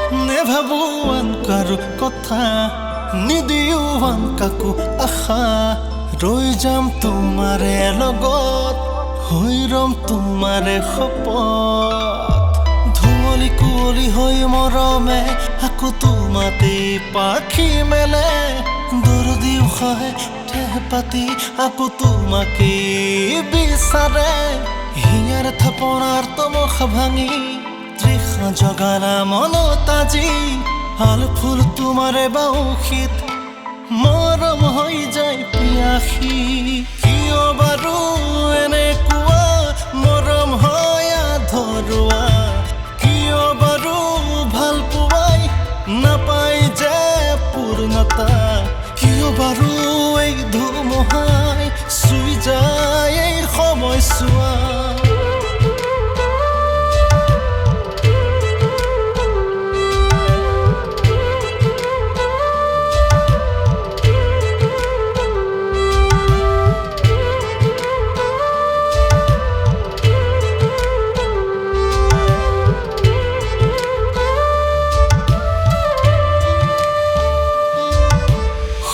নেভাবো আন কাৰো কথা নিদিও আন কাকো আশা ৰৈ যাম তোমাৰে লগত হৈ ৰম তোমাৰে শপত ধুঁৱলি কুঁৱলী হৈ মৰমে আকৌ তোমাতে পাখি মেলে দৰদি উশাহে ঠেহ পাতি আকৌ তোমাকে বিচাৰে হিয়াৰ থাপনাৰ তমসা ভাঙি তৃষ্ণা জগালা মনত আজি হাল ফুল তোমাৰে বাউসীত মৰম হৈ যায় পিয়াসী কিয় বাৰু এনেকুৱা মৰম হয় আধৰুৱা কিয় বাৰু ভাল পোৱাই নাপাই যে পূৰ্ণতা কিয় বাৰু এই ধুমুহাই চুই যায় এই সময়ছোৱা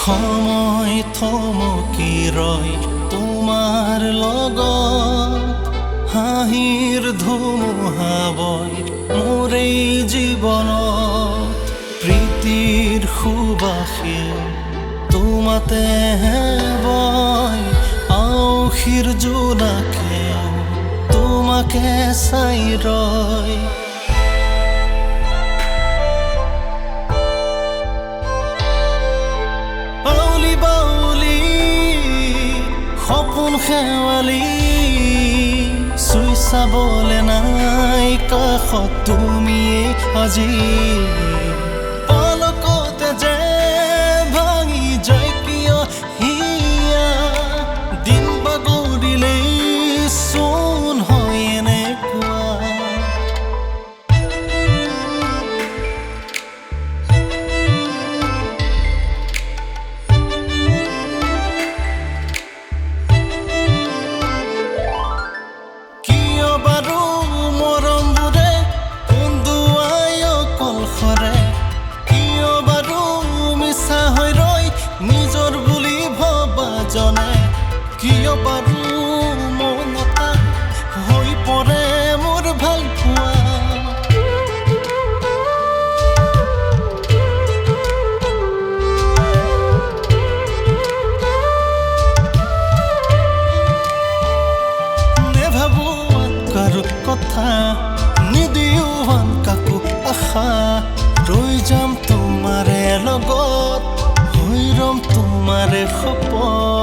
সময় থমকি ৰয় তোমাৰ লগত হাঁহিৰ ধুমুহা বয় মোৰ এই জীৱনত প্ৰীতিৰ সুবাসে তোমাতে বয় আউসীৰ জোনাকে তোমাকে চাই ৰয় সপোন শেৱালি চুই চাবলে নাই কাষত তুমিয়ে আজি পলকতে যে ভাঙি যায় কিয় হিয়া দিন বাগৰিলেই চোন হয় এনেকুৱা নিজৰ বুলি ভবা জনে কিয় বাৰু মনতা হৈ পৰে মোৰ ভাল পোৱা নেভাবো আন কাৰো কথা নিদিও আন কাকো আশা ৰৈ যাম তোমাৰে লগত হৈ ৰম তোমাৰে শপত